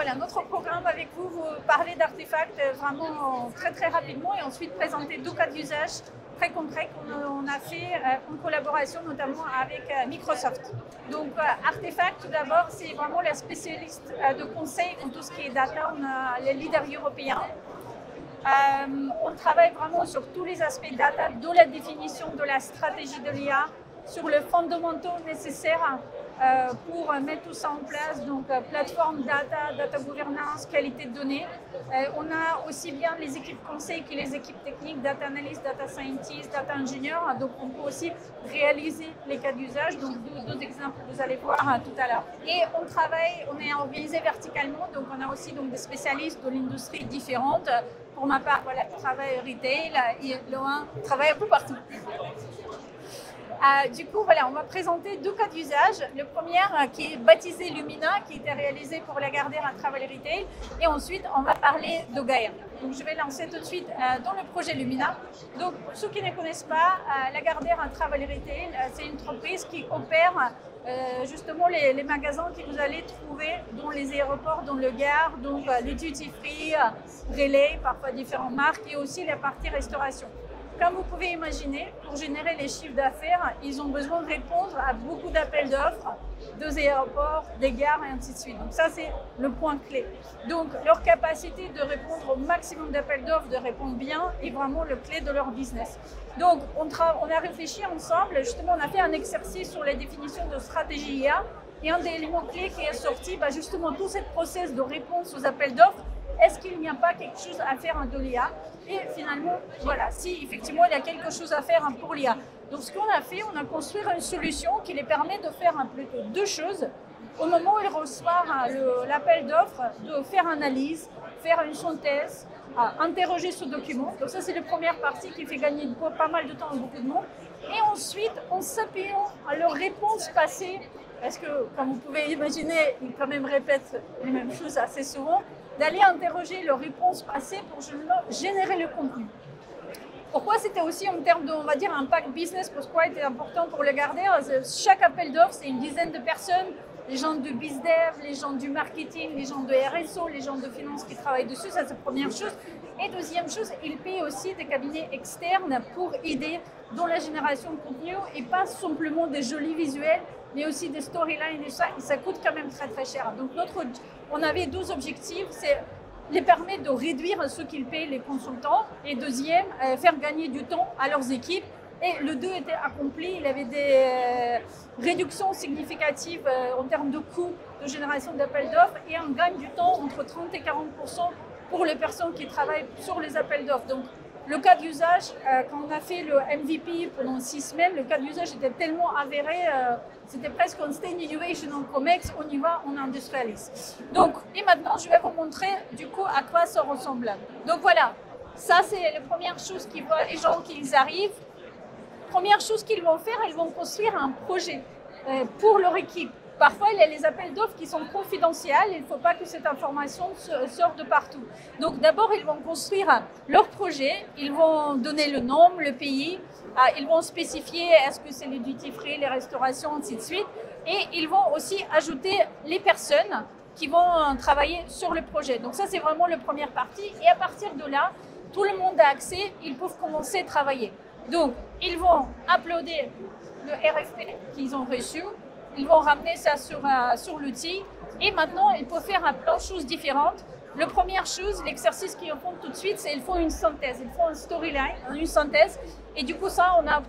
voilà, notre programme avec vous, vous parler d'artefacts vraiment très rapidement et ensuite présenter 2 cas d'usage très concrets qu'on a fait en collaboration notamment avec Microsoft. Donc Artefact, tout d'abord, c'est vraiment la spécialiste de conseil en tout ce qui est data. On a les leaders européens. On travaille vraiment sur tous les aspects data, de la définition de la stratégie de l'IA, sur les fondamentaux nécessaires pour mettre tout ça en place, donc plateforme data, data gouvernance, qualité de données. On a aussi bien les équipes conseil que les équipes techniques, data analyst, data scientist, data engineer, donc on peut aussi réaliser les cas d'usage, donc 2 exemples que vous allez voir tout à l'heure. Et on est organisé verticalement, donc on a aussi donc, des spécialistes de l'industrie différentes. Pour ma part, voilà, je travaille retail et Loin travaille un peu partout. Du coup, voilà, on va présenter 2 cas d'usage. Le premier qui est baptisé Lumina, qui était réalisé pour Lagardère à Travel Retail. Et ensuite, on va parler de Gaia. Donc, je vais lancer tout de suite dans le projet Lumina. Donc, pour ceux qui ne connaissent pas, Lagardère à Travel Retail, c'est une entreprise qui opère justement les magasins que vous allez trouver dans les aéroports, dans le gare, donc les duty free, relais, parfois différentes marques, et aussi la partie restauration. Comme vous pouvez imaginer, pour générer les chiffres d'affaires, ils ont besoin de répondre à beaucoup d'appels d'offres, des aéroports, des gares et ainsi de suite. Donc ça, c'est le point clé. Donc leur capacité de répondre au maximum d'appels d'offres, de répondre bien, est vraiment le clé de leur business. Donc on a réfléchi ensemble, justement on a fait un exercice sur la définition de stratégie IA, et un des éléments clés qui est sorti, justement tout ce process de réponse aux appels d'offres. Est-ce qu'il n'y a pas quelque chose à faire de l'IA? Et finalement, voilà, si effectivement il y a quelque chose à faire pour l'IA. Donc ce qu'on a fait, on a construit une solution qui les permet de faire plutôt 2 choses. Au moment où ils reçoivent l'appel d'offres, de faire analyse, faire une synthèse, interroger ce document. Donc ça c'est la première partie qui fait gagner pas mal de temps à beaucoup de monde. Et ensuite, en s'appuyant à leurs réponses passées, parce que comme vous pouvez imaginer, ils quand même répètent les mêmes choses assez souvent, d'aller interroger leurs réponses passées pour générer le contenu. Pourquoi c'était aussi en termes de, on va dire, impact business, pourquoi c'était important pour le garder? Chaque appel d'offres, c'est une dizaine de personnes, les gens de BizDev, les gens du marketing, les gens de RSO, les gens de finance qui travaillent dessus, ça c'est la première chose. Et deuxième chose, ils payent aussi des cabinets externes pour aider dans la génération de contenu et pas simplement des jolis visuels, mais aussi des storylines et ça coûte quand même très cher. Donc on avait 12 objectifs, c'est les permettre de réduire ce qu'ils payent les consultants et deuxième, faire gagner du temps à leurs équipes. Et le 2 était accompli, il y avait des réductions significatives en termes de coûts de génération d'appels d'offres et un gain du temps entre 30 et 40% pour les personnes qui travaillent sur les appels d'offres. Donc, le cas d'usage, quand on a fait le MVP pendant 6 semaines, le cas d'usage était tellement avéré, c'était presque un stand innovation en COMEX, on y va, on industrialise. Donc, et maintenant, je vais vous montrer du coup à quoi ça ressemble. Donc voilà, ça c'est la première chose qu'ils voient les gens qui arrivent. Première chose qu'ils vont faire, ils vont construire un projet pour leur équipe. Parfois, il y a les appels d'offres qui sont confidentiels. Il ne faut pas que cette information sorte de partout. Donc, d'abord, ils vont construire leur projet. Ils vont donner le nom, le pays. Ils vont spécifier est-ce que c'est les duty free, les restaurations, ainsi de suite. Et ils vont aussi ajouter les personnes qui vont travailler sur le projet. Donc, ça, c'est vraiment la première partie. Et à partir de là, tout le monde a accès. Ils peuvent commencer à travailler. Donc, ils vont uploader le RFP qu'ils ont reçu. Ils vont ramener ça sur l'outil et maintenant, ils peuvent faire plein de choses différentes. La première chose, l'exercice qu'ils font tout de suite, c'est qu'ils font une synthèse. Ils font un storyline, une synthèse. Et du coup, ça, on a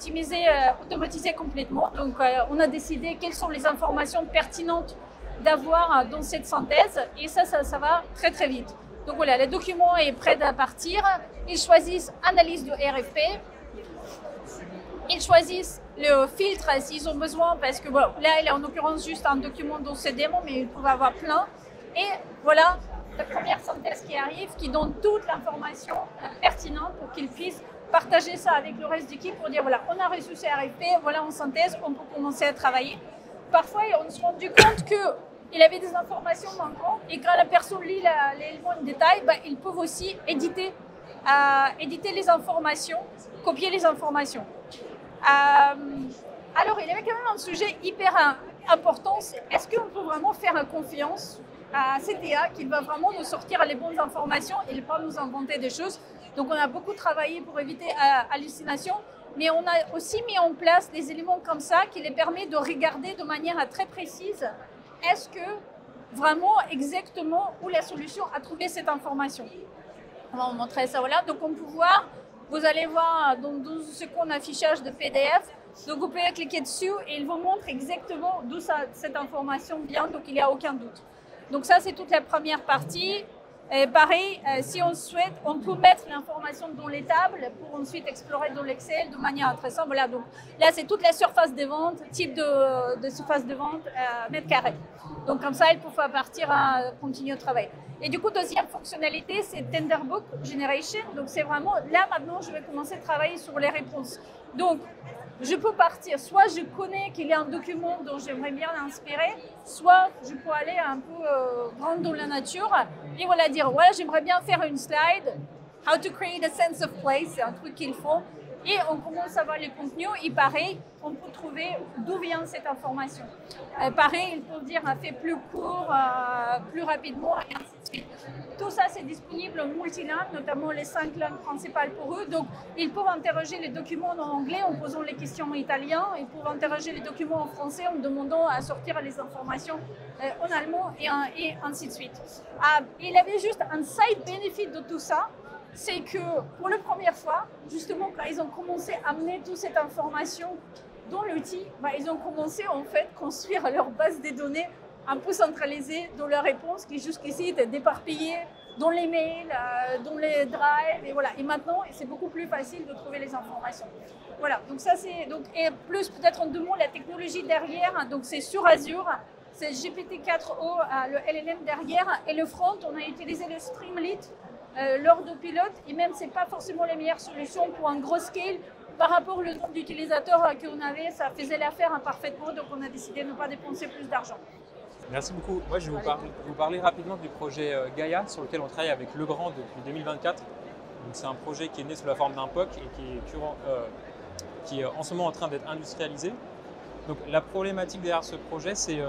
automatisé complètement. Donc, on a décidé quelles sont les informations pertinentes d'avoir dans cette synthèse. Et ça va très vite. Donc voilà, le document est prêt à partir. Ils choisissent analyse de RFP. Ils choisissent le filtre s'ils ont besoin parce que bon, là, il est en l'occurrence juste un document dans ce démon, mais ils peuvent avoir plein. Et voilà la première synthèse qui arrive, qui donne toute l'information pertinente pour qu'ils puissent partager ça avec le reste d'équipe pour dire voilà, on a reçu ces RFP, voilà en synthèse, on peut commencer à travailler. Parfois, on se rend compte qu'il y avait des informations manquantes et quand la personne lit l'élément en détail, ils peuvent aussi éditer les informations, copier les informations. Alors, il y avait quand même un sujet hyper important, c'est est-ce qu'on peut vraiment faire confiance à CTA qui va vraiment nous sortir les bonnes informations et ne pas nous inventer des choses. Donc on a beaucoup travaillé pour éviter hallucination, mais on a aussi mis en place des éléments comme ça qui les permet de regarder de manière très précise est-ce que vraiment exactement où la solution a trouvé cette information. On va vous montrer ça, voilà. Donc on peut voir, vous allez voir dans 12 secondes affichage de PDF. Donc vous pouvez cliquer dessus et il vous montre exactement d'où cette information vient, donc il n'y a aucun doute. Donc ça c'est toute la première partie. Et pareil, si on souhaite, on peut mettre l'information dans les tables pour ensuite explorer dans l'Excel de manière intéressante. Voilà, donc là c'est toute la surface de vente, type de surface de vente, mètre carré. Donc comme ça, il peut partir à continuer au travail. Et du coup, deuxième fonctionnalité, c'est Tenderbook Generation. Donc c'est vraiment, là maintenant, je vais commencer à travailler sur les réponses. Donc, je peux partir, soit je connais qu'il y a un document dont j'aimerais bien l'inspirer, soit je peux aller un peu grand dans la nature et voilà dire, voilà, j'aimerais bien faire une slide, how to create a sense of place, c'est un truc qu'ils font. Et on commence à voir les contenus et pareil, on peut trouver d'où vient cette information. Pareil, ils peuvent dire fait plus court, plus rapidement et ainsi de suite. Tout ça, c'est disponible en multilingue, notamment les 5 langues principales pour eux. Donc, ils peuvent interroger les documents en anglais en posant les questions en italien. Ils peuvent interroger les documents en français en demandant à sortir les informations en allemand et ainsi de suite. Il avait juste un side benefit de tout ça. C'est que pour la première fois, justement, quand ils ont commencé à amener toute cette information dans l'outil, ils ont commencé en fait à construire leur base de données un peu centralisée dans leurs réponses qui jusqu'ici étaient éparpillées dans les mails, dans les drives, et voilà. Et maintenant, c'est beaucoup plus facile de trouver les informations. Voilà, donc ça c'est, donc, et plus peut-être en deux mots, la technologie derrière, donc c'est sur Azure, c'est GPT-4o, le LLM derrière, et le front, on a utilisé le Streamlit, lors de pilote, et même c'est pas forcément les meilleures solutions pour un gros scale par rapport au nombre d'utilisateurs qu'on avait, ça faisait l'affaire parfaitement, donc on a décidé de ne pas dépenser plus d'argent. Merci beaucoup. Moi je vais vous parler rapidement du projet Gaia sur lequel on travaille avec Legrand depuis 2024. C'est un projet qui est né sous la forme d'un POC et qui est en ce moment en train d'être industrialisé. Donc la problématique derrière ce projet, c'est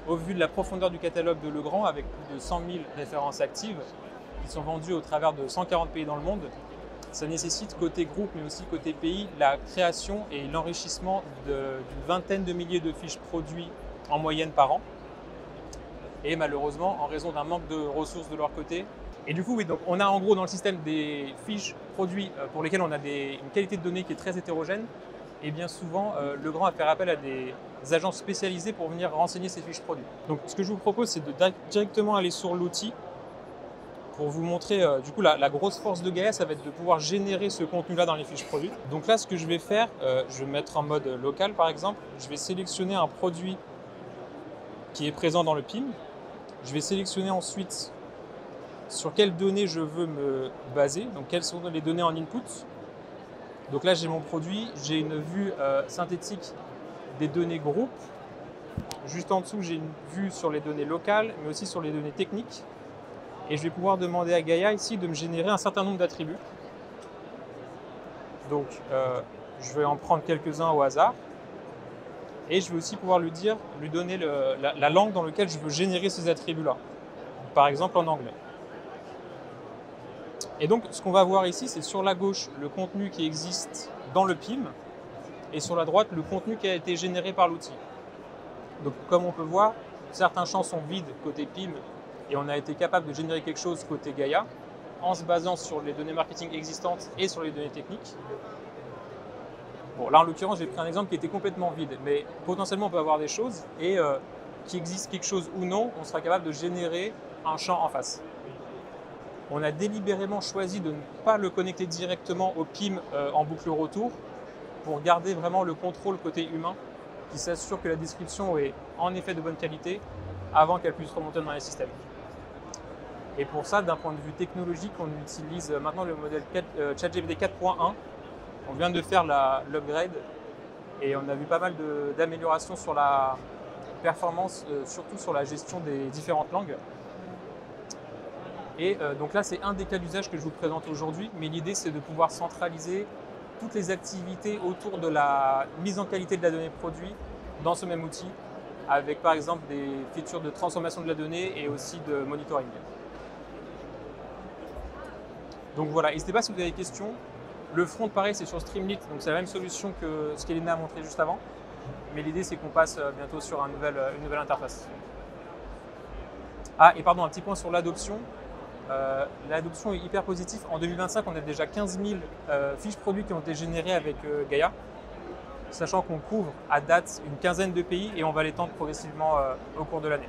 au vu de la profondeur du catalogue de Legrand avec plus de 100 000 références actives, qui sont vendus au travers de 140 pays dans le monde, ça nécessite côté groupe mais aussi côté pays la création et l'enrichissement d'une vingtaine de milliers de fiches produits en moyenne par an. Et malheureusement, en raison d'un manque de ressources de leur côté. Et du coup, oui, donc on a en gros dans le système des fiches produits pour lesquelles on a une qualité de données qui est très hétérogène. Et bien souvent, Legrand a fait appel à des agences spécialisées pour venir renseigner ces fiches produits. Donc ce que je vous propose, c'est de directement aller sur l'outil pour vous montrer du coup la grosse force de Gaia, ça va être de pouvoir générer ce contenu-là dans les fiches produits. Donc là, ce que je vais faire, je vais mettre en mode local par exemple. Je vais sélectionner un produit qui est présent dans le PIM. Je vais sélectionner ensuite sur quelles données je veux me baser, donc quelles sont les données en input. Donc là, j'ai mon produit, j'ai une vue synthétique des données groupes. Juste en dessous, j'ai une vue sur les données locales, mais aussi sur les données techniques. Et je vais pouvoir demander à Gaia ici de me générer un certain nombre d'attributs. Donc, je vais en prendre quelques-uns au hasard. Et je vais aussi pouvoir lui donner la langue dans laquelle je veux générer ces attributs-là. Par exemple, en anglais. Et donc, ce qu'on va voir ici, c'est sur la gauche, le contenu qui existe dans le PIM. Et sur la droite, le contenu qui a été généré par l'outil. Donc, comme on peut voir, certains champs sont vides côté PIM. Et on a été capable de générer quelque chose côté Gaia en se basant sur les données marketing existantes et sur les données techniques. Bon, là, en l'occurrence, j'ai pris un exemple qui était complètement vide, mais potentiellement, on peut avoir des choses et qu'il existe quelque chose ou non, on sera capable de générer un champ en face. On a délibérément choisi de ne pas le connecter directement au PIM en boucle retour pour garder vraiment le contrôle côté humain qui s'assure que la description est en effet de bonne qualité avant qu'elle puisse remonter dans les systèmes. Et pour ça, d'un point de vue technologique, on utilise maintenant le modèle ChatGPT 4.1. On vient de faire l'upgrade et on a vu pas mal d'améliorations sur la performance, surtout sur la gestion des différentes langues. Et donc là, c'est un des cas d'usage que je vous présente aujourd'hui, mais l'idée, c'est de pouvoir centraliser toutes les activités autour de la mise en qualité de la donnée produit dans ce même outil avec par exemple des features de transformation de la donnée et aussi de monitoring. Donc voilà, n'hésitez pas si vous avez des questions. Le front, pareil, c'est sur Streamlit, donc c'est la même solution que ce qu'Elena a montré juste avant. Mais l'idée, c'est qu'on passe bientôt sur une nouvelle interface. Ah, et pardon, un petit point sur l'adoption. L'adoption est hyper positive. En 2025, on a déjà 15 000 fiches produits qui ont été générées avec Gaia, sachant qu'on couvre à date une quinzaine de pays et on va l'étendre progressivement au cours de l'année.